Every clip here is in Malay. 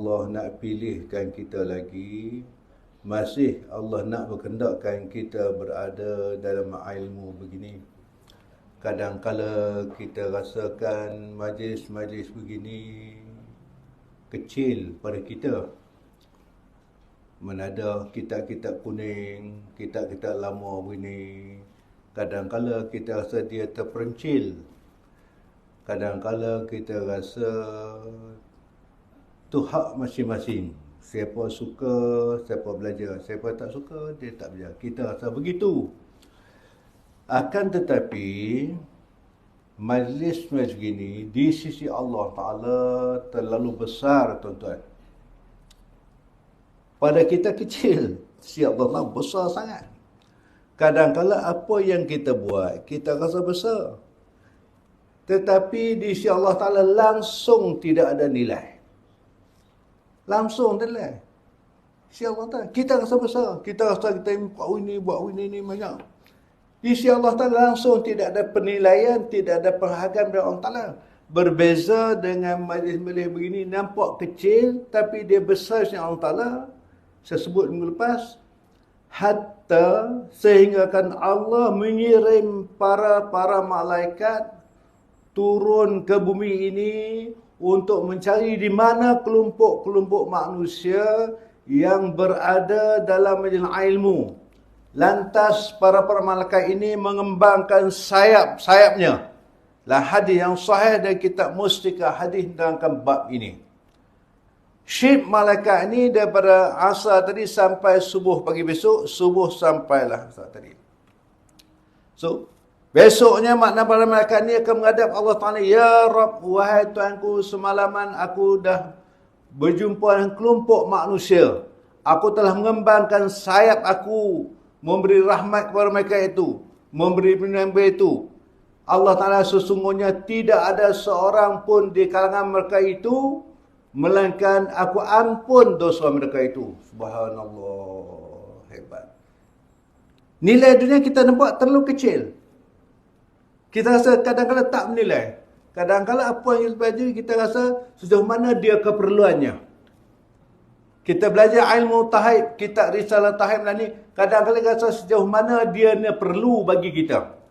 Allah nak pilihkan kita lagi, masih Allah nak berkehendakkan kita berada dalam ilmu begini. Kadang-kala kita rasakan majlis-majlis begini kecil pada kita. Mana ada kitab-kitab kuning, kitab-kitab lama begini. Kadang-kala kita rasa dia terperencil. Kadang-kala kita rasa tu hak masing-masing. Siapa suka, siapa belajar. Siapa tak suka, dia tak belajar. Kita rasa begitu. Akan tetapi, majlis-majlis begini di sisi Allah Ta'ala terlalu besar, tuan-tuan. Pada kita kecil, sisi Allah Ta'ala besar sangat. Kadang-kala apa yang kita buat, kita rasa besar. Tetapi di sisi Allah Ta'ala langsung tidak ada nilai. Langsung nilai. Sisi Allah Ta'ala, kita rasa besar. Kita rasa kita buat ini banyak. Di sisi Allah Ta'ala langsung tidak ada penilaian, tidak ada penghargaan dari Allah Ta'ala. Berbeza dengan majlis-majlis begini, nampak kecil, tapi dia besar sisi Allah Ta'ala. Saya sebut minggu lepas. Hatta sehinggakan Allah mengirim para malaikat turun ke bumi ini untuk mencari di mana kelompok-kelompok manusia yang berada dalam majlis ilmu. Lantas para malaikat ini mengembangkan sayap-sayapnya. Lah hadis yang sahih dari kitab Mustika hadis dalam bab ini. Syib malaikat ini daripada asar tadi sampai subuh pagi besok, subuh sampailah saat tadi. So, besoknya makna para malaikat ini akan menghadap Allah Ta'ala. Ya Rabb, wahai Tuhanku, semalaman aku dah berjumpa dengan kelompok manusia. Aku telah mengembangkan sayap aku, memberi rahmat kepada mereka itu, memberi penyambil itu. Allah Ta'ala sesungguhnya tidak ada seorang pun di kalangan mereka itu, melainkan aku ampun dosa mereka itu. Subhanallah, hebat. Nilai dunia kita nampak terlalu kecil. Kita rasa kadang-kadang tak menilai. Kadang-kadang apa yang kita pelajari, kita rasa sejauh mana dia keperluannya. Kita belajar ilmu tahaib, kitab risalah tahaib ni, kadang-kadang rasa sejauh mana dia perlu bagi kita.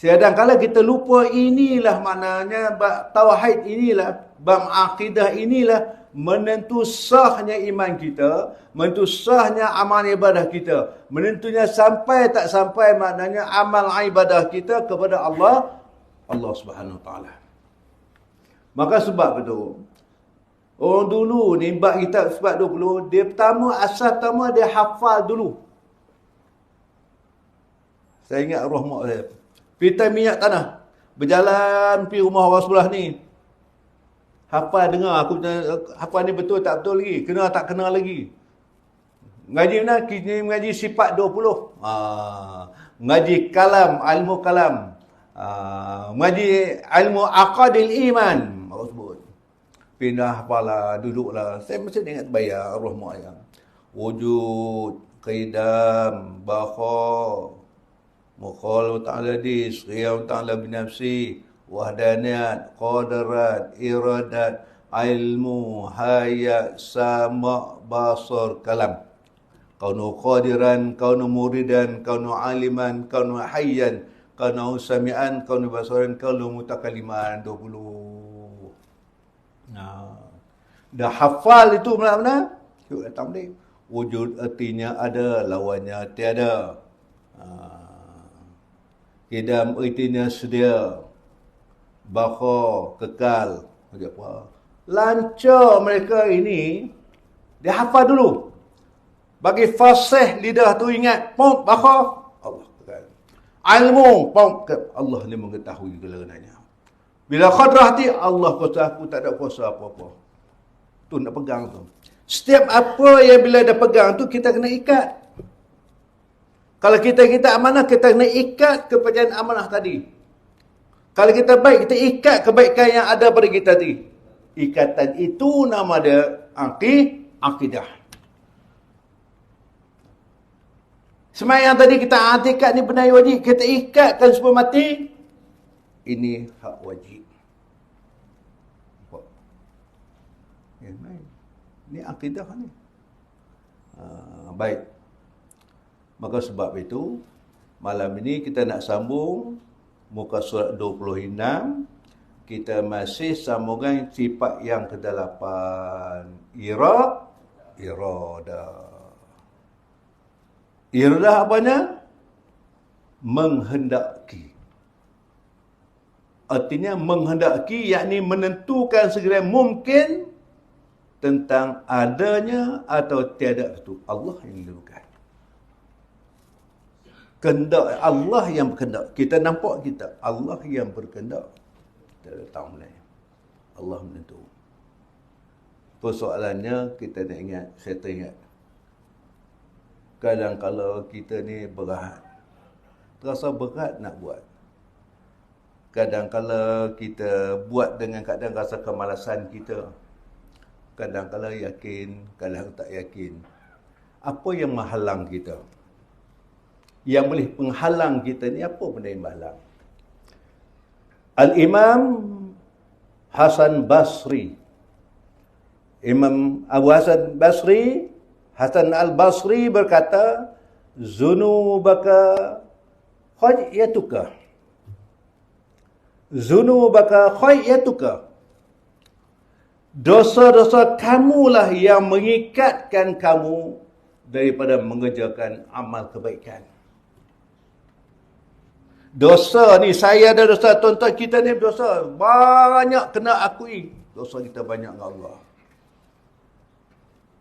Kadang-kadang kita lupa inilah maknanya, tauhid inilah, bab akidah inilah, menentu sahnya iman kita, menentu sahnya amal ibadah kita. Menentunya sampai tak sampai maknanya amal ibadah kita kepada Allah Subhanahu Wa Taala. Maka sebab itu, orang dulu ni, bab kita sebab 20, dia pertama, asal pertama dia hafal dulu. Saya ingat roh mak saya. Pita minyak tanah. Berjalan pergi rumah orang sebelah ni. Hafal dengar, aku hafal ni betul tak betul lagi. Kena tak kena lagi. Mengaji mana? Kita mengaji sifat 20. Mengaji kalam, ilmu kalam. Mengaji ilmu aqadil iman. Aku sebut. Pindah hafalah, duduklah. Saya mesti ingat bayar roh mak saya. Wujud, qidam, bakha, mukhal ta'ala dis, qiyam ta'ala binafsi, wahdaniyat, qadarat, iradat, ilmu, hayat, sama, basar, kalam. Kaunu qadiran, kaunu muridan, kaunu aliman, kaunu hayyan, kaunu sami'an, kaunu basaran, kaunu mutakaliman. 20. Dah hafal itu mana-mana? Yuk datang ni. Wujud artinya ada, lawannya tiada. Qidam artinya sedia. Bakha, kekal. Lancar mereka ini, dia hafal dulu. Bagi fasih lidah tu ingat, pom, bakha, Allah kekal. Ilmu, pom, Allah ni mengetahui segala-galanya. Bila khadrah hati, Allah kuasa aku, tak ada kuasa apa-apa. Tu nak pegang tu. Setiap apa yang bila dah pegang tu, kita kena ikat. Kalau kita amanah, kita kena ikat kepercayaan amanah tadi. Kalau kita baik, kita ikat kebaikan yang ada pada kita tadi. Ikatan itu nama dia akidah. Semayang tadi kita i'tikad ni benar wajib, kita ikatkan supaya mati. Ini hak wajib. main-main. Ini akidah ni. Baik. Maka sebab itu, malam ini kita nak sambung muka surat 26. Kita masih sambungan sifat yang ke-8. Iradah. Iradah apanya? Menghendaki. Artinya menghendaki, yakni menentukan segera mungkin tentang adanya atau tiada itu. Allah yang menentukan. Kehendak Allah yang berkehendak. Kita nampak kita. Allah yang berkehendak. Kita tahu mulai. Allah menentu. Persoalannya kita nak ingat, saya teringat. Kadang-kadang kita ni berat. Terasa berat nak buat. Kadang-kadang kita buat dengan kadang rasa kemalasan kita. Kadang-kadang yakin, kadang tak yakin. Apa yang menghalang kita? Yang boleh penghalang kita ni apa benda yang menghalang? Al-Imam Hasan Basri. Imam Abu Hasan Basri, Hasan Al-Basri berkata, Zunubaka khayyatuka. Zunubaka khayyatuka. Dosa-dosa kamulah yang mengikatkan kamu daripada mengerjakan amal kebaikan. Dosa ni, saya ada dosa, tuan-tuan kita ni dosa. Banyak kena akui. Dosa kita banyak dengan Allah.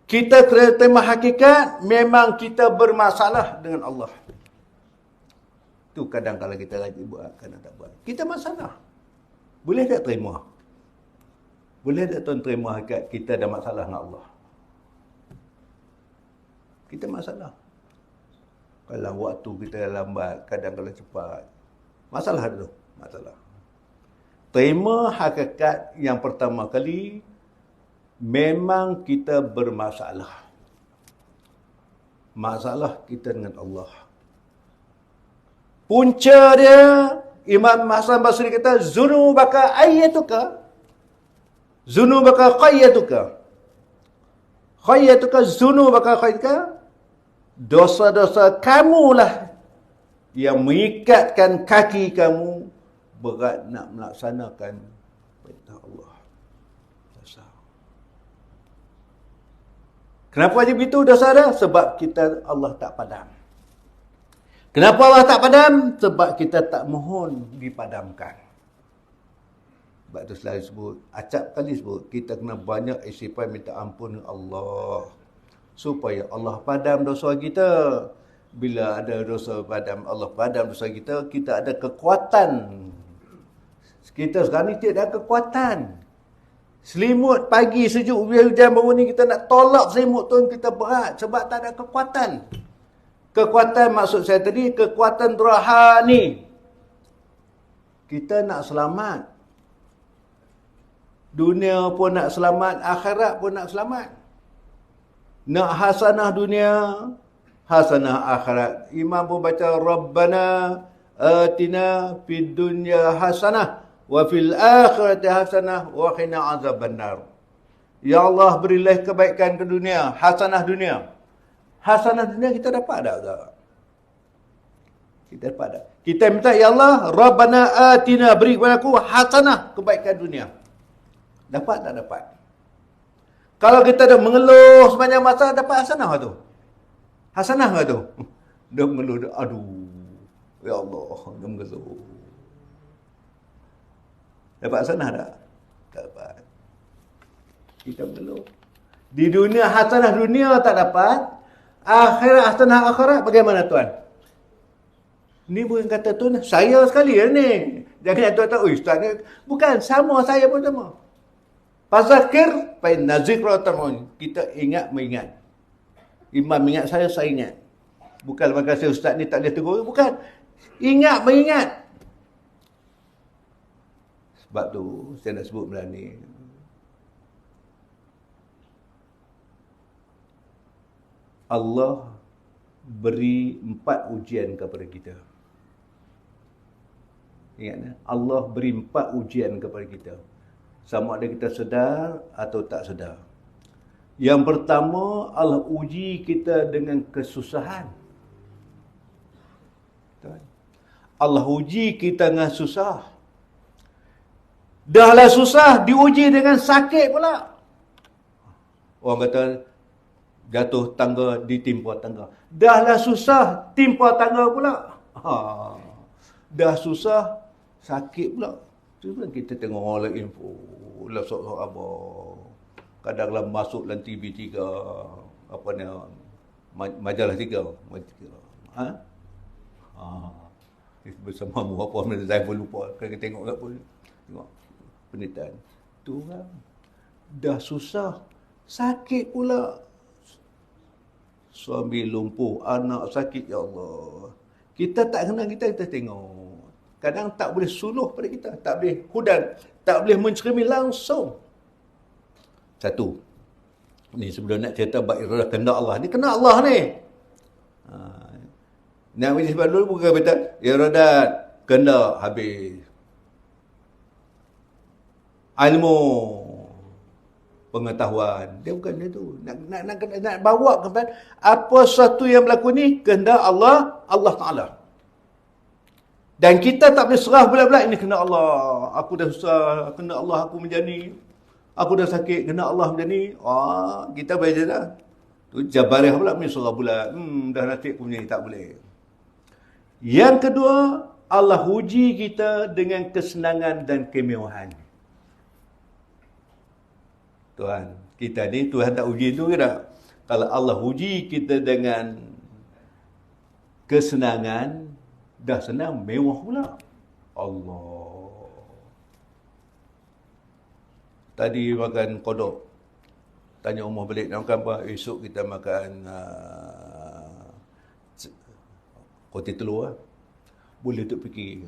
Kita kena terima hakikat, memang kita bermasalah dengan Allah. Itu kadang-kadang kita lagi buat, kadang tak buat. Kita masalah. Boleh tak terima? Boleh tak tuan terima hakikat kita ada masalah dengan Allah? Kita masalah. Kalau waktu kita lambat, kadang-kadang cepat. Masalah tu, masalah. Terima hakikat yang pertama kali, memang kita bermasalah. Masalah kita dengan Allah. Punca dia, Imam Hasan Basri kata, Zunubaka ayyatuka. Zunubaka khayyatuka. Khayyatuka zunubaka khayyatuka. Dosa-dosa kamulah yang mengikatkan kaki kamu berat nak melaksanakan perintah Allah. Dosa. Kenapa je begitu dosa dia? Sebab kita Allah tak padam. Kenapa Allah tak padam? Sebab kita tak mohon dipadamkan. Sebab tu selalu sebut, acap kali sebut, kita kena banyak istighfar minta ampun Allah. Supaya Allah padam dosa kita. Bila ada dosa padam, Allah padam dosa kita, kita ada kekuatan. Kita sekarang ni tidak ada kekuatan. Selimut pagi sejuk, bila hujan baru ni kita nak tolak selimut tu, kita berat sebab tak ada kekuatan. Kekuatan maksud saya tadi, kekuatan rohani. Kita nak selamat. Dunia pun nak selamat, akhirat pun nak selamat. Nak hasanah dunia, hasanah akhirat. Imam pun baca, Rabbana atina fid dunya hasanah wa fil akhirati hasanah wa qina azabannar. Ya Allah, berilah kebaikan ke dunia, hasanah dunia. Hasanah dunia kita dapat tak? Kita dapat tak? Kita minta, Ya Allah, Rabbana atina, beri kepada aku hasanah, kebaikan dunia. Dapat tak dapat? Kalau kita dah mengeluh sepanjang masa, dapat hasanah tu? Hasanah ke tu? Dia mengeluh, aduh, ya Allah, dia mengeluh. Dapat hasanah tak? Tak dapat. Kita mengeluh. Di dunia, hasanah dunia tak dapat. Akhirat, hasanah akhirat, bagaimana tuan? Ni bukan kata tuan, saya sekali ni. Jangan tuan tahu, ustaz ni. Bukan, sama saya pun sama. Fazakir fa inna zikra tanfa'u. Kita ingat mengingat. Imam ingat saya ingat. Bukan maka saya ustaz ni tak boleh tegur, bukan. Ingat mengingat. Sebab tu saya nak sebut malam ni. Allah beri 4 ujian kepada kita. Ingat, Allah beri 4 ujian kepada kita. Sama ada kita sedar atau tak sedar. Yang pertama, Allah uji kita dengan kesusahan. Allah uji kita dengan susah. Dahlah susah, diuji dengan sakit pula. Orang kata, jatuh tangga, ditimpa tangga. Dahlah susah, timpa tangga pula. Dah susah, sakit pula. Tu kan kita tengok orang lain info. Lah sok-sok abang. Kadang-kadang masuk dalam TV3, apa ni, majalah 3. Bersama mu apa benda saya pun lupa. Kalau kita tengok apa, tengok penitaan. Tu kan. Dah susah, sakit pula. Suami lumpuh, anak sakit, ya Allah. Kita tak kenal kita tengok. Kadang tak boleh suluh pada kita, tak boleh hudan, tak boleh mencermin langsung. Satu. Ni sebelum nak cerita bab iradah kehendak Allah. Ni kehendak Allah ni. Nak bagi sebab dulu bukan kata iradat kehendak habis. Ilmu pengetahuan. Dia bukan dia tu. Nak bawa kepada apa sesuatu yang berlaku ni kehendak Allah Ta'ala. Dan kita tak boleh serah belak-belak ini kehendak Allah. Aku dah susah, kehendak Allah aku menjadi. Aku dah sakit, kehendak Allah menjadi. Kita baca dah. Tu Jabariyah pula punya surah bulat. Dah nasib aku menjadi, tak boleh. Yang kedua, Allah uji kita dengan kesenangan dan kemewahan. Tuhan, kita ni Tuhan tak uji tu ke tak? Kalau Allah uji kita dengan kesenangan, dah senang, mewah pula. Allah. Tadi makan kodok. Tanya Umar balik, nak makan apa? Esok kita makan roti telur lah. Boleh tu fikir.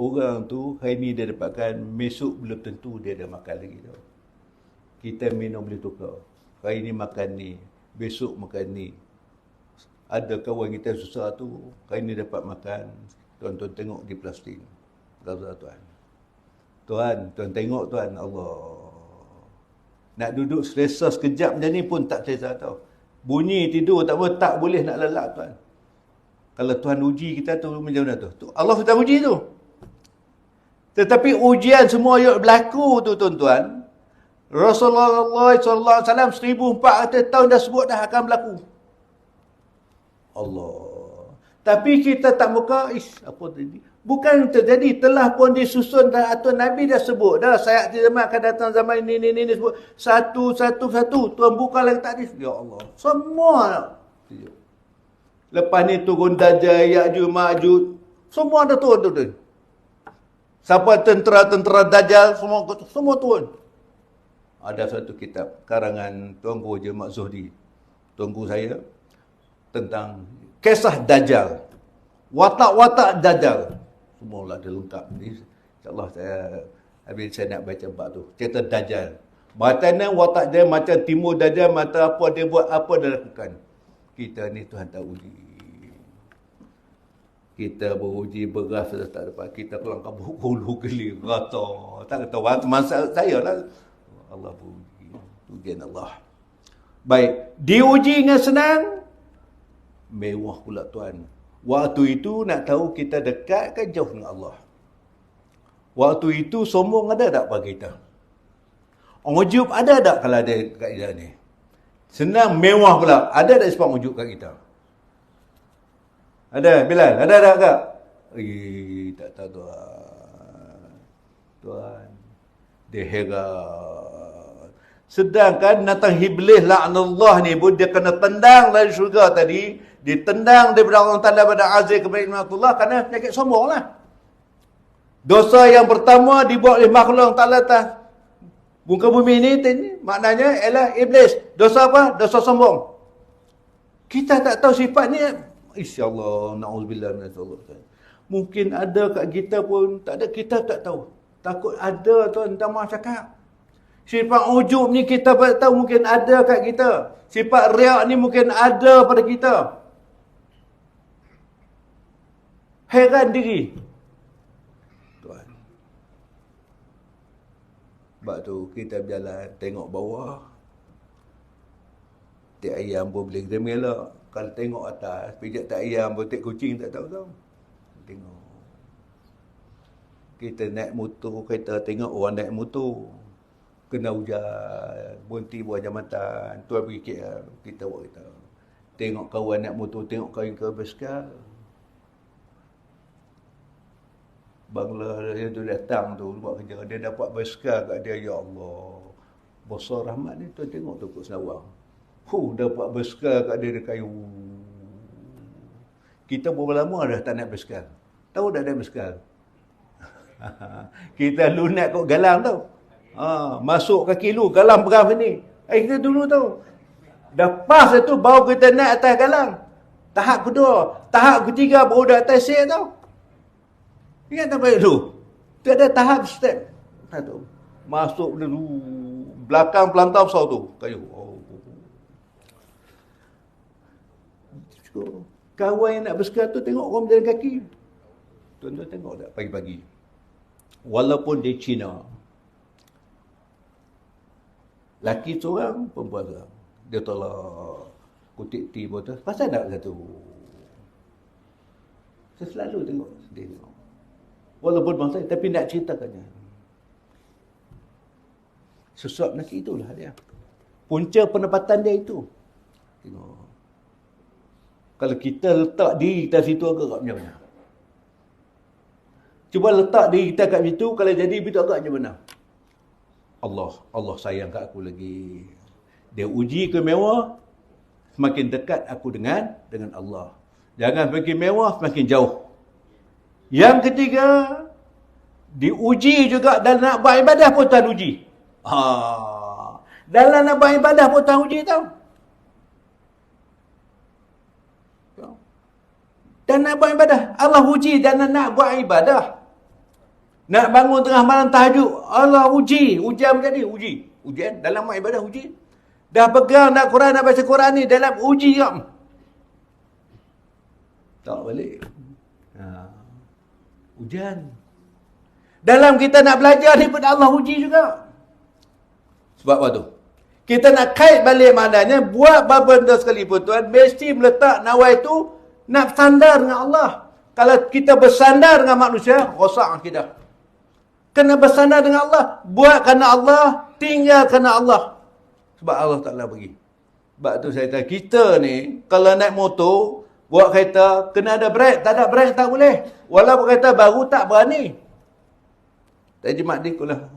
Orang tu hari ni dia dapatkan, besok belum tentu dia dah makan lagi tau. Kita minum boleh tukar. Hari ni makan ni, besok makan ni. Ada kawan kita susah tu, hari ni dapat makan. Tuan-tuan tengok di plastik. Gaza Tuhan. Tuan tengok Tuhan, Allah. Nak duduk selesa sekejap macam ni pun tak selesa tau. Bunyi tidur tak boleh nak lelak Tuhan. Kalau Tuhan uji kita tu macam mana tu? Allah sudah uji tu. Tetapi ujian semua yang berlaku tu tuan-tuan, Rasulullah SAW 1400 tahun dah sebut dah akan berlaku. Allah. Tapi kita tak muka, apa tadi? Bukan terjadi, telah pun disusun dan atur Nabi dah sebut. Dah sayat zaman akan datang zaman ini sebut. Satu. Tuan buka lagi takdir. Ya Allah. Semua. Lepas ni turun Dajjal, Ya'juj, Ma'juj. Semua dah turun tu. Siapa tentera Dajjal, semua turun. Ada satu kitab karangan Tuanku Haji Mat Zuhdi, tuanku saya, tentang kisah Dajjal. Watak-watak Dajjal. Semualah dia lengkap. InsyaAllah habis saya nak baca bab tu. Cerita Dajjal. Macam watak dia, macam timur Dajjal, macam apa dia buat, apa dia lakukan. Kita ni Tuhan tak uji. Kita beruji beras sudah tak dapat. Kita kelangkah hulu geli, rata. Tak kata masa saya lah. Allah beruji. Ujian Allah. Baik. Diuji dengan senang, mewah pula Tuhan. Waktu itu nak tahu kita dekat ke jauh dengan Allah. Waktu itu sombong ada tak bagi kita? Ujub ada tak kalau ada kat kita ni? Senang, mewah pula. Ada tak sebab ujub kat kita? Ada, Bilal? Ada tak kak? Tak tahu Tuhan. Tuhan. Dia heran. Sedangkan datang Iblis la'nallah ni pun dia kena tendang dari syurga tadi. Ditendang daripada Allah Ta'ala pada Aziz kepada Imanatullah kerana penyakit sombong lah. Dosa yang pertama dibuat oleh makhluk Allah Ta'ala atas muka bumi ini, maknanya ialah Iblis. Dosa apa? Dosa sombong. Kita tak tahu sifat ni. InsyaAllah, na'udzubillah minadzalik. Mungkin ada kat kita pun, tak ada, kita tak tahu. Takut ada tuan, tak maaf cakap. Sifat ujub ni kita tak tahu, mungkin ada kat kita. Sifat riak ni mungkin ada pada kita. Heran diri. Tuan. Sebab tu kita berjalan tengok bawah. Tak ayam pun boleh kita mengelak. Kalau tengok atas, pijak tak ayam pun, tak kucing tak tahu. Tengok. Kita naik motor, kita tengok orang naik motor. Kena hujan, berhenti buah jambatan, tuan pergi KL, kita buat kita. Tengok kawan naik motor, tengok kawan ke basikal. Bangla dia tu datang tu buat kerja, dia dapat basikal kat dia, ya Allah. Besar rahmat ni, tuan tengok tu kat Senawang. Dapat basikal kat dia, dia kayu. Kita berapa lama dah tak naik basikal? Tahu dah naik basikal? Kita lunat kot galang tau. Masuk kaki lu, galang pegang sini. Kita dulu tahu. Dah pas itu, baru kita naik atas galang. Tahap kedua. Tahap ketiga, baru dah atas set tau. Ingat tak baik tu? Tu ada tahap step. Satu. Masuk dulu. Belakang pelantar besar tu. Kayu. Kawan yang nak bersekar tu tengok orang berjalan kaki. Tuan-tuan tengok tak pagi-pagi. Walaupun dia Cina. Laki seorang, perempuan seorang. Dia tolak kutik tea botol. Pasal tak satu? Saya selalu tengok. Dia tengok. Walaupun bangsa, tapi nak ceritakannya. Sesuap lelaki itulah dia. Punca pendapatan dia itu. Tengok. Kalau kita letak diri kita situ agak macam mana? Cuba letak diri kita kat situ, kalau jadi begitu agak macam mana? Allah sayang kat aku lagi. Dia uji ke mewah, semakin dekat aku dengan Allah. Jangan semakin mewah, semakin jauh. Yang ketiga, diuji juga dalam nak buat ibadah pun Tuhan uji. Dalam nak buat ibadah pun Tuhan uji tau. Dan nak buat ibadah, Allah uji dan nak buat ibadah. Nak bangun tengah malam tahajud, Allah uji. Ujian menjadi uji. Ujian dalam buat ibadah uji. Dah pegang nak Quran, nak baca Quran ni dalam uji kan. Tak balik. Ujian. Dalam kita nak belajar ni pun Allah uji juga. Sebab apa tu? Kita nak kait balik maknanya, buat benda sekalipun tuan, mesti meletak nawai tu nak bersandar dengan Allah. Kalau kita bersandar dengan manusia, rosak akidah. Kena bersandar dengan Allah. Buat kerana Allah, tinggal kerana Allah. Sebab Allah Ta'ala bagi. Sebab tu saya kata, kita ni, kalau naik motor, buat kereta, kena ada brek. Tak ada brek, tak boleh. Walaupun kereta baru, tak berani. Tadi Makdi kulah.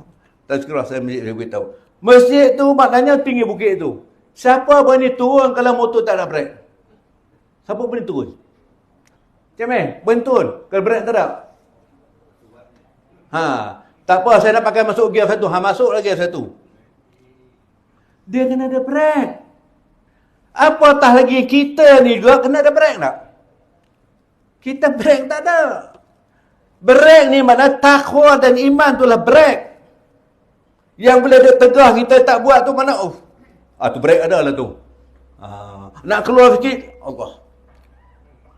Tazkirah saya masjid beritahu. Masjid tu maknanya tinggi bukit tu. Siapa berani turun kalau motor tak ada brek? Siapa berani turun? Macam mana? Berani turun? Kalau brek tak ada? Tak apa, saya nak pakai masuk gear satu. Masuk lagi gear satu. Dia kena ada brek. Apatah lagi kita ni juga kena ada brek tak? Kita brek tak ada. Brek ni makna takwa dan iman tu lah brek. Yang boleh dia tegah kita tak buat tu mana? Tu brek ada lah tu. Nak keluar sikit, Allah.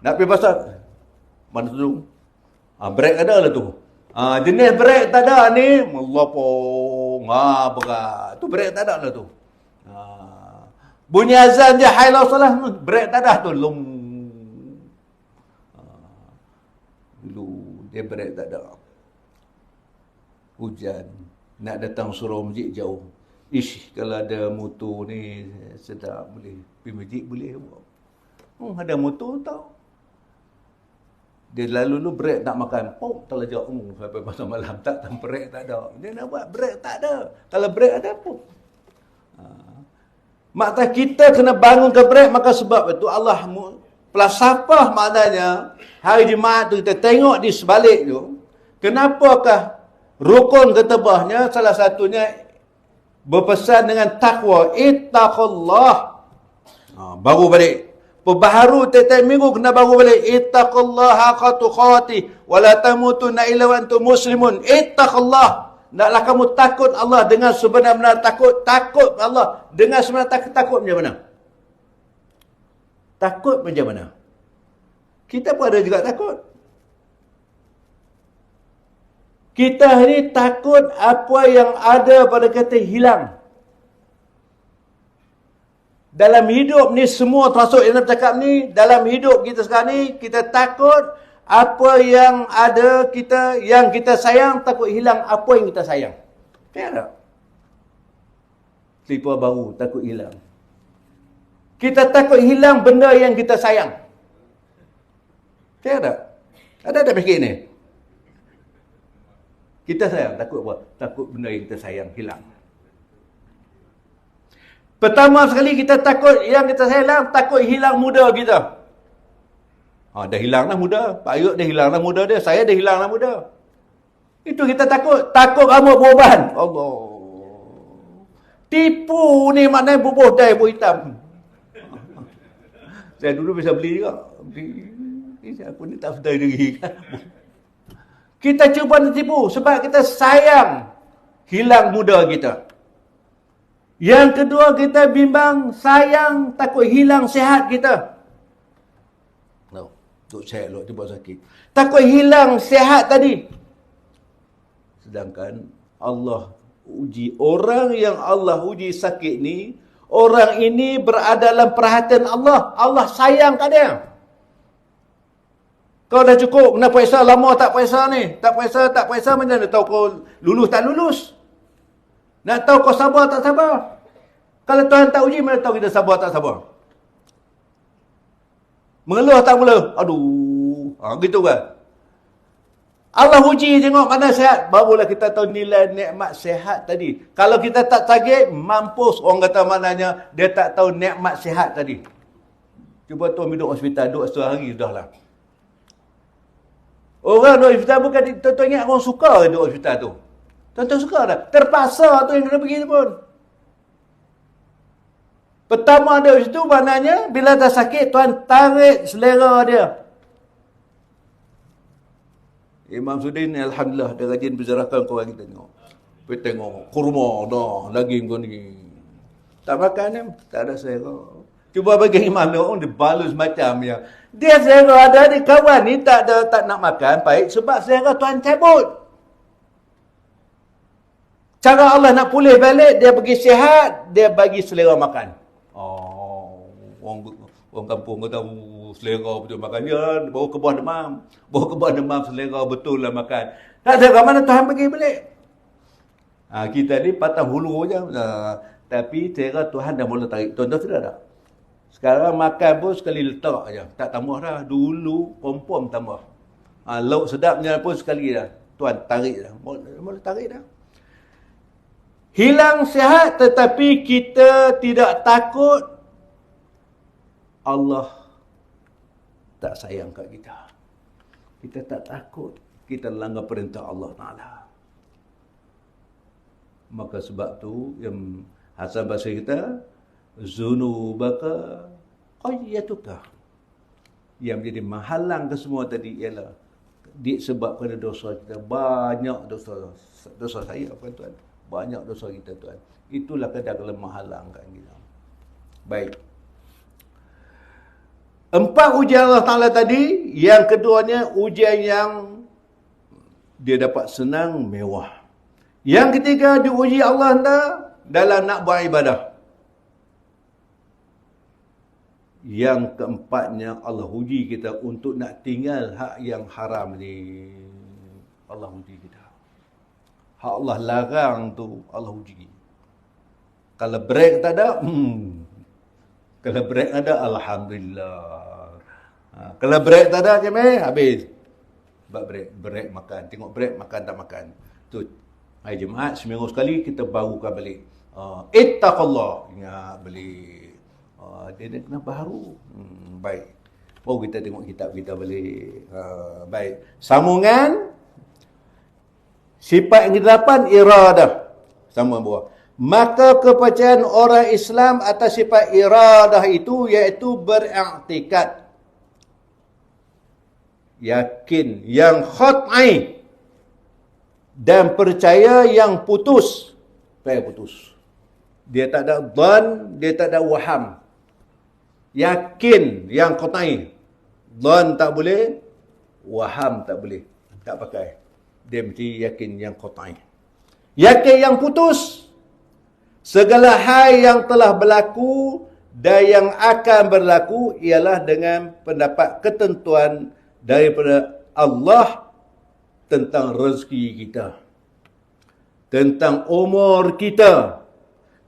Nak pergi pasar, mana tu? Brek ada lah tu. Jenis brek tak ada ni, melopong, berat. Tu brek tak ada lah tu. Bunyi azan je, hayla salah, brek tak ada tu. Dulu, dia brek tak ada. Hujan, nak datang surau masjid jauh. Kalau ada motor ni, sedap boleh. Pergi masjid boleh. Ada motor tau. Dia lalu brek nak makan. Terlejak sampai pasal malam. Tak brek tak ada. Dia nak buat brek tak ada. Kalau brek ada pun. Maknanya kita kena bangun ke brek. Maka sebab itu Allah pelasapah maknanya. Hari Jumaat tu kita tengok di sebalik tu. Kenapakah rukun ketebahnya salah satunya berpesan dengan takwa. Ittaqullah. Baru balik. Perbaharu tiap-tiap minggu kena baru balik. Ittaqullaha haqqa tuqatih wa la tamutunna illa wa antum muslimun. Ittaqullah. Naklah kamu takut Allah dengan sebenar-benar takut. Takut Allah dengan sebenar takut macam mana? Takut macam mana? Kita pun ada juga takut. Kita ni takut apa yang ada pada kita hilang. Dalam hidup ni semua termasuk yang nak cakap ni, dalam hidup kita sekarang ni, kita takut apa yang ada kita, yang kita sayang, takut hilang apa yang kita sayang. Tiada. Selipar baru, takut hilang. Kita takut hilang benda yang kita sayang. Tiada. Ada tak fikir ni? Kita sayang, takut apa? Takut benda yang kita sayang hilang. Pertama sekali kita takut yang kita sayang, takut hilang muda kita. Dah hilang dah muda. Pak Ayub dah hilang dah muda dia. Saya dah hilang dah muda. Itu kita takut. Takut rambut beruban. Allah. Tipu ni maknanya bubuh dai bubuh hitam. Saya dulu bisa beli juga. Aku ni tak sedar diri. Kita cuba nak tipu sebab kita sayang hilang muda kita. Yang kedua, kita bimbang, sayang, takut hilang sihat kita. Tuk sihat lu, tiba sakit. Takut hilang sihat tadi. Sedangkan Allah uji. Orang yang Allah uji sakit ni, orang ini berada dalam perhatian Allah. Allah sayang kat dia. Kau dah cukup, nak puasa lama tak puasa ni. Tak puasa, macam mana tahu kau lulus tak lulus? Nak tahu kau sabar tak sabar? Kalau Tuhan tak uji, mana tahu kita sabar tak sabar? Mengeluh tak mengeluh? Aduh. Gitu kan? Allah uji tengok mana sehat. Barulah kita tahu nilai nikmat sehat tadi. Kalau kita tak target, mampus. Orang kata maknanya, dia tak tahu nikmat sehat tadi. Cuba tuan duduk hospital, duduk setengah hari dah lah. Orang duduk hospital bukan, tuan ingat orang suka duduk hospital tu. Tuan suka dah. Terpaksa tu yang kena pergi tu pun. Pertama dia itu maknanya bila dah sakit Tuhan tarik selera dia. Imam Sudin alhamdulillah dia rajin berzarakan kau kita tengok. Pergi tengok kurma dah lagi kau ni. Tak makan ni tak ada selera. Cuba bagi imam dia orang dibalus macam ya. Dia selera ada di kawan ni tak nak makan baik sebab selera Tuhan cabut. Cara Allah nak pulih balik dia bagi sihat, dia bagi selera makan. Orang kampung kata selera betul makan. Ya, bawa ke buah demam. Bawa ke buah demam selera betul lah makan. Tak ada mana Tuhan bagi balik. Kita ni patah hulu je. Tapi selera Tuhan dah mula tarik. Tuan-tuan sudah tak? Sekarang makan pun sekali letak aja. Tak tambah dah. Dulu pom-pom tambah. Lauk sedapnya pun sekali dah. Tuan tarik dah. Mula tarik dah. Hilang sihat tetapi kita tidak takut Allah tak sayang kat kita. Kita tak takut kita langgar perintah Allah Ta'ala. Maka sebab tu yang Hasan Basri kita zunubaka qayyatuka. Yang menjadi menghalang ke semua tadi ialah disebabkan dosa kita. Banyak dosa saya bukan Tuan. Banyak dosa kita Tuan. Itulah kadang-kadang menghalangkan kita. Baik. 4 ujian Allah Ta'ala tadi. Yang keduanya ujian yang dia dapat senang, mewah. Yang ketiga diuji Allah dalam nak buat ibadah. Yang keempatnya Allah uji kita untuk nak tinggal hak yang haram ni. Allah uji kita. Hak Allah larang tu Allah uji. Kalau break tak ada, kalau break ada, Alhamdulillah. Kalau break tak ada, macam habis. Sebab break makan. Tengok break, makan tak makan. Tu hari Jumaat, seminggu sekali, kita barukan balik. Ittaqallah. Ingat balik. Dia kena baru. Baik. Baru kita tengok kitab kita balik. Baik. Sambungan. Sifat yang ke-8, iradah. Sama buah. Maka kepercayaan orang Islam atas sifat iradah itu iaitu beriktikad. Yakin yang khut'i dan percaya yang putus. Putus. Dia tak ada dhan, dia tak ada waham. Yakin yang khut'i. Dhan tak boleh, waham tak boleh. Tak pakai. Dia mesti yakin yang khut'i. Yakin yang putus. Segala hal yang telah berlaku Dan yang akan berlaku ialah dengan pendapat ketentuan daripada Allah tentang rezeki kita, tentang umur kita,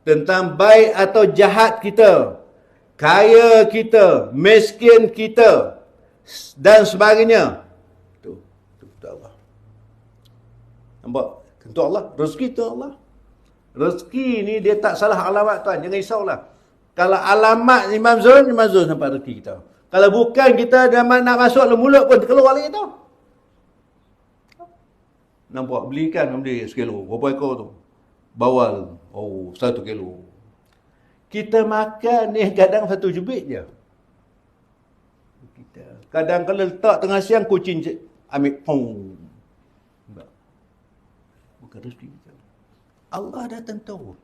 tentang baik atau jahat kita, kaya kita, miskin kita, dan sebagainya. Itu Allah. Nampak? Tentu Allah. Rezeki itu Allah. Rezeki ni dia tak salah alamat tuan. Jangan risaulah. Kalau alamat Imam Zul sampai rezeki kita. Kalau bukan kita dah nak masuk dalam mulut pun terkeluar lagi tau. Nampak? Belikan beli sekilo. Berapa ekor tu? Bawal. Oh, 1 kilo. Kita makan ni kadang 1 jubit je. Kadang kalau letak tengah siang, kucing ambil. Pong. Bukan rezeki kita. Allah dah tentu.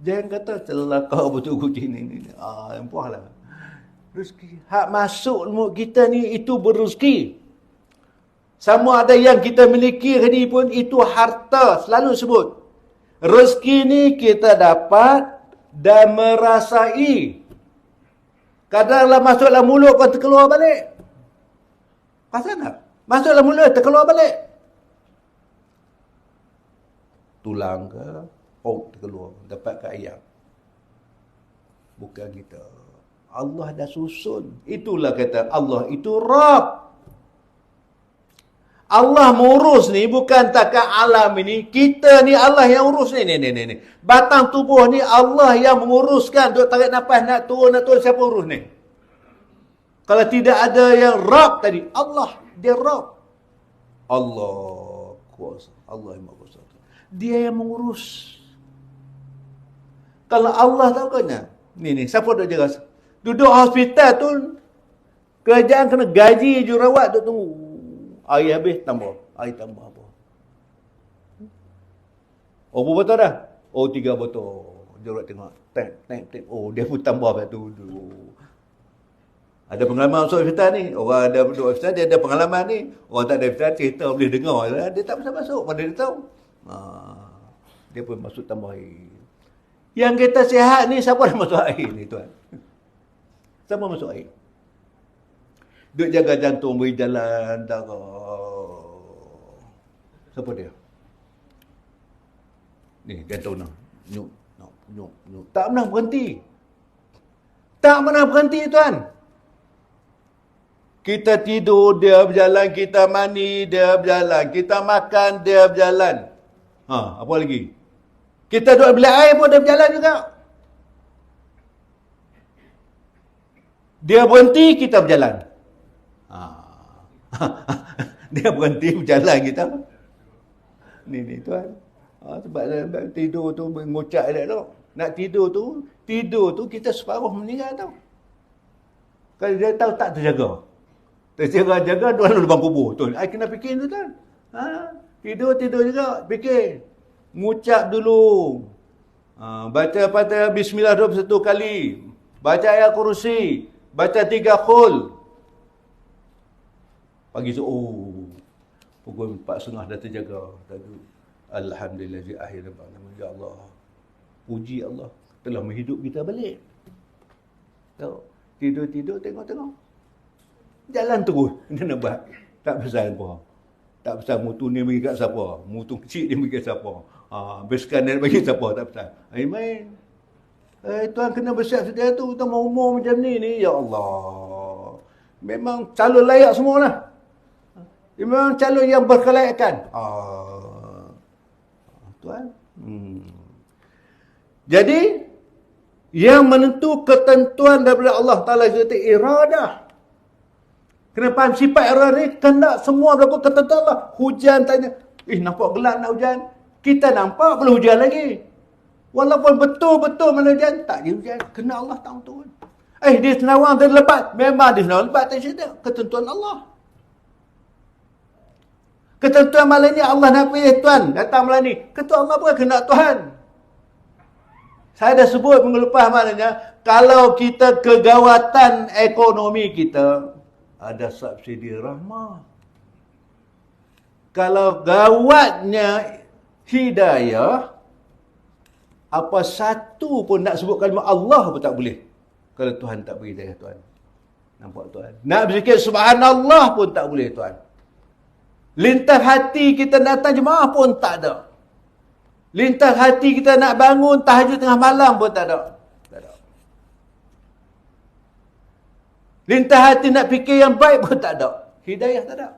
Jangan kata celaka betul kucing ni. Empuhlah. Rezeki. Hak masuk mulut kita ni itu berrezeki. Sama ada yang kita miliki hari pun itu harta. Selalu sebut. Rezeki ni kita dapat dan merasai. Kadang-kadang masuk dalam mulut kau terkeluar balik. Pasal tak? Masuk dalam mulut terkeluar balik. Tulang ke, terkeluar. Dapat ke ayam. Bukan kita. Allah dah susun. Itulah kata Allah itu Rabb. Allah mengurus ni bukan takat alam ini. Kita ni Allah yang urus ni. Batang tubuh ni Allah yang menguruskan. Untuk tarik nafas nak turun. Siapa urus ni? Kalau tidak ada yang Rabb tadi. Allah. Dia Rabb. Allah kuasa. Allah yang kuasa. Dia yang mengurus. Kalau Allah tahu kan? Ni. Siapa duduk jaga? Duduk hospital tu. Kerajaan kena gaji jurawat duduk tunggu. Air habis, tambah. Air tambah apa? Oh, berapa botol dah? Oh, 3 botol. Jurawat tengok. Tap. Oh, dia pun tambah kat tu. Ada pengalaman masuk hospital ni. Orang ada duduk hospital, dia ada pengalaman ni. Orang tak ada hospital, cerita boleh dengar. Dia tak bisa masuk. Mana dia tahu? Dia pun masuk tambah air. Yang kita sihat ni, siapa dah masuk air ni, tuan? Siapa masuk air? Duk jaga jantung, beri jalan, darah. Siapa dia? Ni, jantung nak. Nyuk. Tak pernah berhenti. Tak pernah berhenti, tuan. Kita tidur, dia berjalan. Kita mandi, dia berjalan. Kita makan, dia berjalan. Apa lagi? Kita duduk beli air pun dia berjalan juga. Dia berhenti, kita berjalan. Dia berhenti berjalan kita. Ni tuan. Sebab tidur tu mengucap dia tu. Nak tidur tu kita separuh meninggal tau. Kalau dia tahu tak terjaga. Terjaga dalam lubang kubur tu. I kena fikir tu tuan. Tidur juga fikir. Ngucap dulu. Baca pada bismillah 21 kali. Baca ayat kursi. Baca 3 khul. Pagi tu, pukul 4.30 dah terjaga. Alhamdulillah, akhirnya ya Allah. Puji Allah telah menghidup kita balik. Tahu? Tidur, tengok. Jalan terus. Ini nak buat. Tak pasal apa. Tak pasal mutu ni bagi kat siapa. Mutu kecil ni bagi kat siapa. Beskan ni bagi siapa. Tak pasal. Main. Tuan kena bersiap sedia tu. Tuan umur macam ni. Ya Allah. Memang calon layak semua lah. Memang calon yang berkelayakan. Tuan. Jadi, yang menentu ketentuan daripada Allah Ta'ala itu iradah. Kena faham sifat iradah ni, kena semua berlaku ketentuan Allah. Hujan tanya, nampak gelap nak hujan. Kita nampak belum hujan lagi. Walaupun betul-betul mana hujan, tak dia hujan. Kena Allah tahu turun. Dia senawang dan lebat. Memang dia senawang lebat. Tak ada ketentuan Allah. Ketentuan malam ni Allah nak pilih Tuhan. Datang malam ni. Ketentuan Allah bukan kena Tuhan. Saya dah sebut minggu lepas maknanya, kalau kita kegawatan ekonomi kita, ada subsidi rahmah. Kalau gawatnya hidayah, apa satu pun nak sebut kalimah Allah pun tak boleh. Kalau Tuhan tak beri hidayah tuan. Nampak tuan? Nak berzikir subhanallah pun tak boleh tuan. Lintas hati kita datang jemaah pun tak ada. Lintas hati kita nak bangun tahajud tengah malam pun tak ada. Tak ada. Lintas hati nak fikir yang baik pun tak ada. Hidayah tak ada.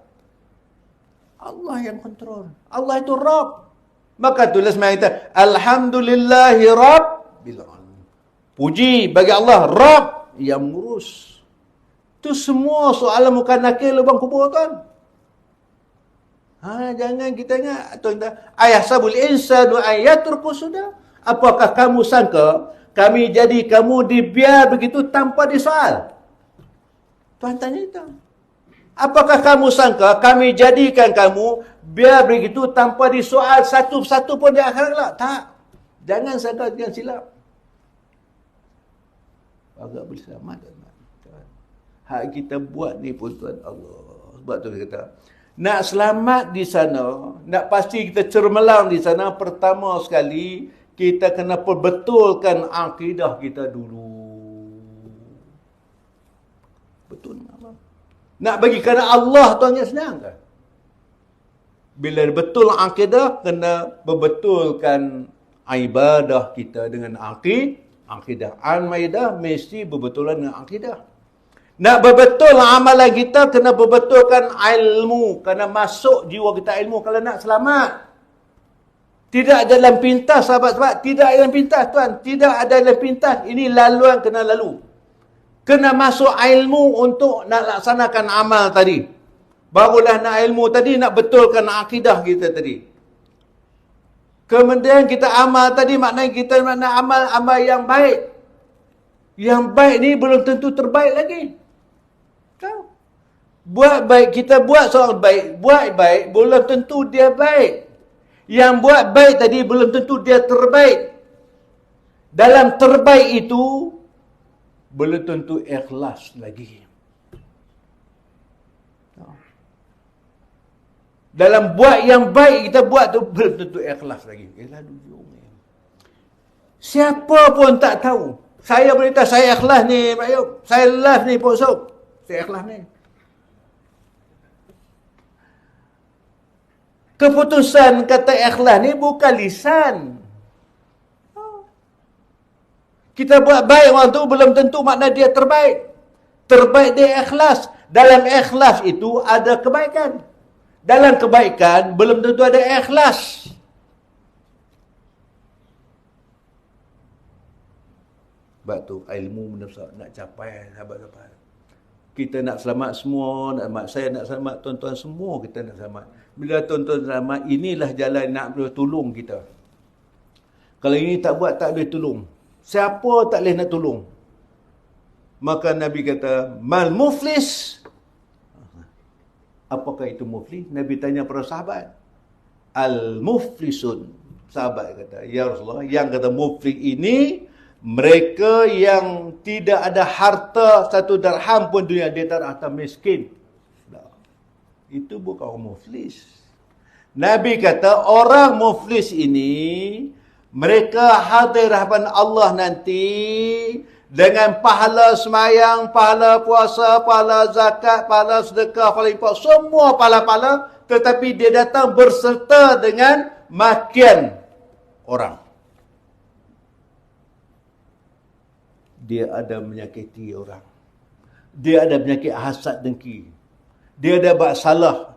Allah yang kontrol. Allah itu Rabb. Maka tulis semayang kita, Alhamdulillahi Rabbil Alamin. Puji bagi Allah, Rabb yang mengurus. Itu semua soalan bukan nakil lubang kubur tuan. Jangan kita ingat. Ayah sabul insanu ayaturku sudah. Apakah kamu sangka kami jadi kamu dibiar begitu tanpa disoal? Tuhan tanya itu. Apakah kamu sangka kami jadikan kamu biar begitu tanpa disoal satu-satu pun di akhirat lah? Tak. Jangan sangka jangan silap. Agak boleh selamat. Hak kita buat ni pun Tuhan Allah. Sebab tu dia kata, nak selamat di sana, nak pasti kita cermelang di sana, pertama sekali, kita kena perbetulkan akidah kita dulu. Betul Allah. Nak bagi kerana Allah tuan yang senang ke? Bila betul akidah, kena berbetulkan ibadah kita dengan akidah. Al-Maidah mesti berbetulan dengan akidah. Nak berbetul amalan kita, kena berbetulkan ilmu. Kena masuk jiwa kita ilmu kalau nak selamat. Tidak ada dalam pintas, sahabat-sahabat. Tidak dalam pintas, tuan. Tidak ada dalam pintas. Ini laluan kena lalu. Kena masuk ilmu untuk nak laksanakan amal tadi. Barulah nak ilmu tadi, nak betulkan akidah kita tadi. Kemudian kita amal tadi, maknanya kita nak amal yang baik. Yang baik ni belum tentu terbaik lagi. Tahu? Buat baik, kita buat seorang baik. Buat baik, belum tentu dia baik. Yang buat baik tadi, belum tentu dia terbaik. Dalam terbaik itu, belum tentu ikhlas lagi. Dalam buat yang baik kita buat tu, belum tentu ikhlas lagi. Siapa pun tak tahu. Saya berita saya ikhlas ni, Pak Ayub. Saya live ni, Pak Sob. Saya ikhlas ni. Keputusan kata ikhlas ni bukan lisan. Kita buat baik orang tu belum tentu makna dia terbaik. Terbaik dia ikhlas. Dalam ikhlas itu ada kebaikan. Dalam kebaikan belum tentu ada ikhlas. Sebab tu ilmu nak capai sahabat-sahabat. Kita nak selamat semua, saya nak selamat, tuan-tuan semua kita nak selamat. Bila tuan-tuan selamat, inilah jalan nak boleh tolong kita. Kalau ini tak buat, tak boleh tolong. Siapa tak boleh nak tolong? Maka Nabi kata, mal muflis. Apakah itu muflis? Nabi tanya para sahabat. Al-muflisun. Sahabat kata, ya Rasulullah, yang kata muflis ini, mereka yang tidak ada harta satu dirham pun dunia, dia tak ada harta miskin. Itu bukan orang muflis. Nabi kata, orang muflis ini, mereka hadir hadapan Allah nanti dengan pahala semayang, pahala puasa, pahala zakat, pahala sedekah, pahala infak, semua pahala-pahala, tetapi dia datang berserta dengan makian orang. Dia ada menyakiti orang. Dia ada penyakit hasad dengki. Dia ada buat salah.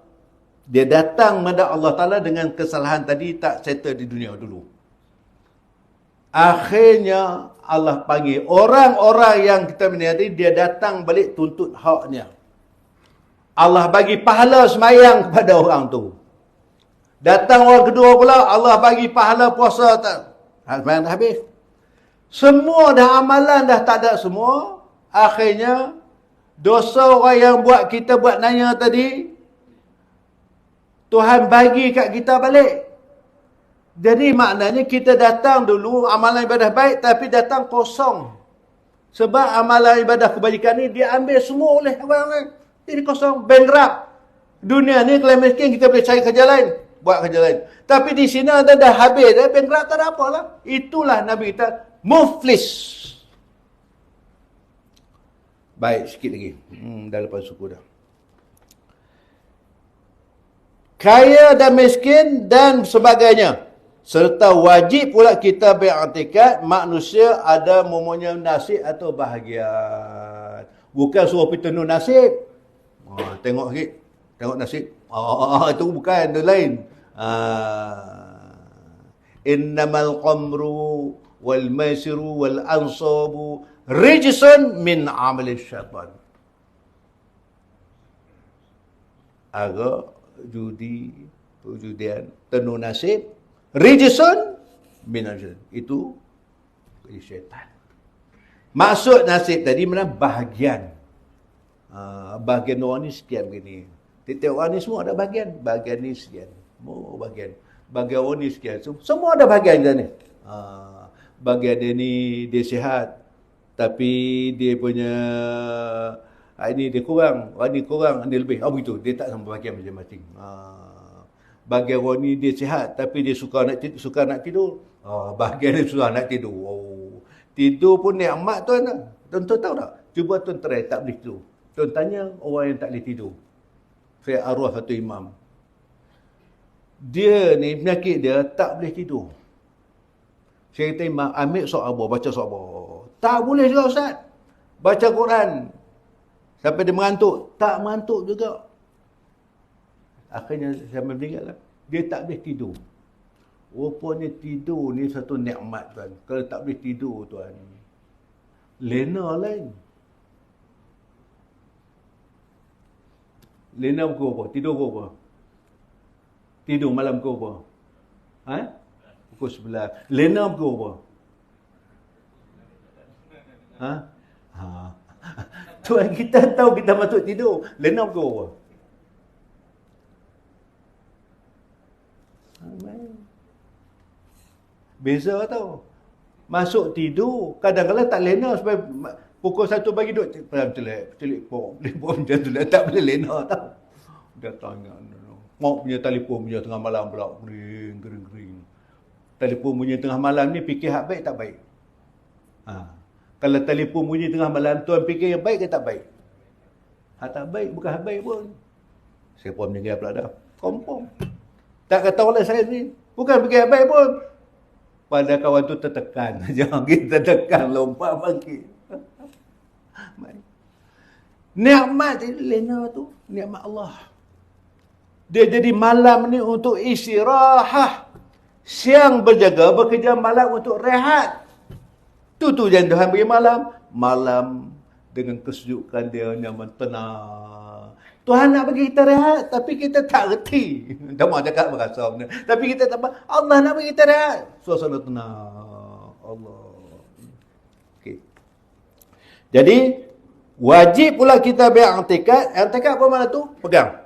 Dia datang kepada Allah Ta'ala dengan kesalahan tadi tak settle di dunia dulu. Akhirnya Allah panggil orang-orang yang kita menilai, dia datang balik tuntut haknya. Allah bagi pahala semayang kepada orang tu. Datang orang kedua pula, Allah bagi pahala puasa. Semayang dah habis. Semua dah amalan dah tak ada semua. Akhirnya dosa orang yang buat kita buat nanya tadi, Tuhan bagi kat kita balik. Jadi maknanya kita datang dulu amalan ibadah baik tapi datang kosong. Sebab amalan ibadah kebajikan ni dia ambil semua oleh orang lain. Jadi kosong, bankrupt. Dunia ni kalau miskin kita boleh cari kerja lain, buat kerja lain. Tapi di sini ada dah habis, dah bankrupt, tak ada apalah. Itulah Nabi kita muflis. Baik, sikit lagi. Dah lepas suku dah. Kaya dan miskin dan sebagainya. Serta wajib pula kita beriktikad manusia ada momennya nasib atau bahagian. Bukan suruh pergi tenun nasib. Tengok sikit. Tengok nasib. Itu bukan, itu lain. Innamal qamru wal maisiru wal ansabu rijsun min amali syaitan. Agak judi, perjudian, tenun nasib, rijsun min amali syaitan. Itu syaitan. Maksud nasib tadi mana bahagian. Bahagian orang ni sekian begini. Tiap orang ni semua ada bahagian. Bahagian ni sekian. Oh, bahagian. Bahagian orang ni sekian. Semua ada bahagian kita ni. Bahagian dia ni, dia sihat. Tapi dia punya, ini dia kurang. Orang ni kurang, dia lebih. Begitu. Dia tak sama bahagian masing-masing. Bahagian orang ni dia sihat. Tapi dia suka nak tidur. Bahagian dia susah nak tidur. Tidur pun nikmat tuan. Tuan tahu tak? Cuba tuan try, tak boleh tidur. Tuan tanya orang yang tak boleh tidur. Saya arwah satu imam. Dia ni, penyakit dia tak boleh tidur. Saya kata imam, ambil so'abah, baca so'abah. Tak boleh juga Ustaz. Baca Quran. Sampai dia mengantuk. Tak mengantuk juga. Akhirnya saya meninggal lah. Dia tak boleh tidur. Rupanya tidur ni satu nikmat tuan. Kalau tak boleh tidur tuan, lena lain. Lena pukul apa? Tidur pukul apa? Tidur malam pukul apa? Pukul 11. Lena pukul apa? Tuan, kita tahu kita masuk tidur. Lena pukul apa? Beza tau. Masuk tidur, kadang-kadang tak lena sampai pukul 1 pagi duduk celik pok macam tu lah. Tak boleh lena tau. Dia tanya, ngok punya telefon punya tengah malam pula, kering. Telefon punya tengah malam ni fikir hak baik tak baik? Kalau telefon bunyi tengah malam, tuan fikir yang baik ke tak baik? Tak baik, bukan hak baik pun. Saya pun meninggal pula dah. Kompong. Tak kata oleh saya ni, bukan fikir hak baik pun. Pada kawan tu tertekan. Jangan kita tekan, lompat bangkit. Nikmat lena tu, nikmat Allah. Dia jadi malam ni untuk istirahat. Siang berjaga, bekerja malam untuk rehat. Tu yang Tuhan bagi malam. Malam dengan kesejukan dia nyaman tenang. Tuhan nak bagi kita rehat, tapi kita tak reti. Tak mahu cakap berasa benda. Tapi kita tak apa. Allah nak bagi kita rehat. Suasana tenang. Allah. Okay. Jadi, wajib pula kita beriktikad. Iktikad apa mana tu? Pegang.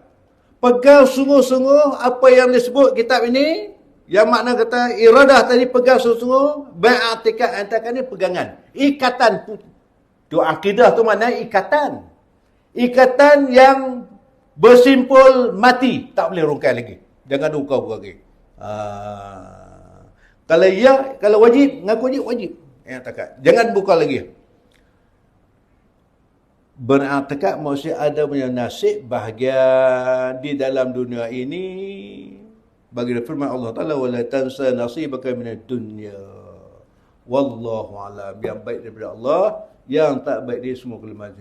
Pegang sungguh-sungguh apa yang disebut kitab ini. Yang makna kata iradah tadi pegang sungguh-sungguh. Beriktikad iktikad ni pegangan. Ikatan. Tu akidah tu makna ikatan. Ikatan yang bersimpul mati. Tak boleh rungkai lagi. Jangan rungkau lagi. Kalau wajib, ngaku wajib. Iktikad. Jangan buka lagi. Beriktikad maksudnya ada punya nasib bahagia di dalam dunia ini. Bagi firman Allah Ta'ala, wala tansa nasibaka minad dunya. Wallahu a'lam. Yang baik daripada Allah, yang tak baik dia semua kelemahan.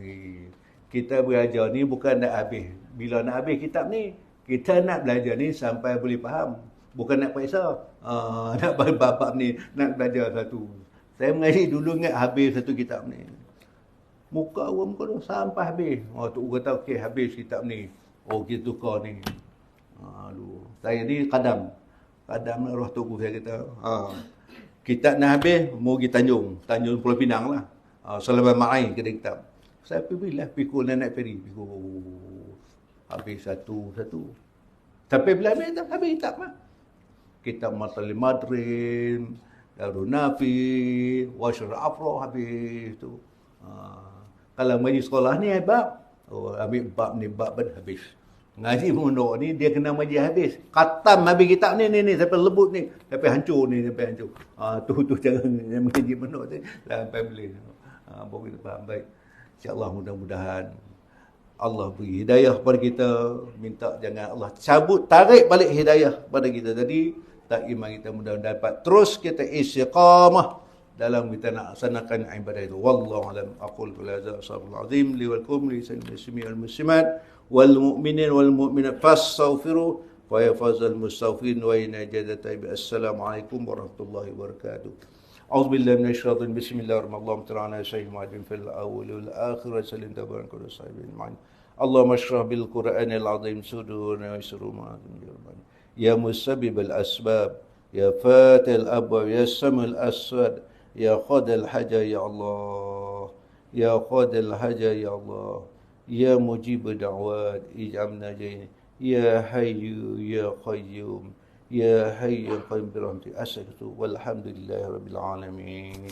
Kita belajar ni bukan nak habis. Bila nak habis kitab ni, kita nak belajar ni sampai boleh faham. Bukan nak periksa. Nak bab ni, nak belajar satu. Saya mengaji dulu ingat habis satu kitab ni. Muka orang muka tu sampai habis. Tu kata okey habis kitab ni. Kita tukar ni. Saya ni kadam roh tubuh saya kata. Kitab nak habis, mau pergi Tanjung Pulau Pinang lah. Selamat Ma'ai kena kitab. Saya pergilah, pikul naik feri. Habis satu. Tapi bila habis kitab lah. Kitab Matalil Madrim, Darul Nafi, Washr Afro habis tu. Kalau ngaji sekolah ni bab. Ambil bab ni, bab habis. Ngaji mondok ni dia kena ngaji habis. Khatam habis kitab ni sampai lebut ni, sampai hancur. Tu jangan ngaji mondok ni sampai boleh. Baru kita faham baik. InsyaAllah mudah-mudahan Allah beri hidayah kepada kita. Minta jangan Allah tarik balik hidayah pada kita tadi. Tak iman kita mudah-mudahan dapat terus kita istiqamah dalam kita nak laksanakan ibadah itu. Wallahu alam. Aqul qul hadza astaghfirullah azim li wa lakum li sayyidil muslimin wal muslimat wal mu'minin wal mu'minat fastaghfiru wa yafazal mustaghfirin wa inajadata. Assalamualaikum warahmatullahi wabarakatuh. أعوذ بالله من الشيطان بسم الله الرحمن الرحيم ترانا شيء معدن في الأول والآخرة سلم تبارك وتعالى معنا اللهم اشرح بالقرآن العظيم صدورنا ويسر ما يا مسبب الأسباب يا فاتح الأبواب يا سمع الأسود يا خذ الحاجة يا الله يا خذ الحاجة يا الله يا مجيب الدعوات اجعلنا جينا يا حي يا قيوم يا حي يا قيوم برحمتك أسألك والحمد لله رب العالمين.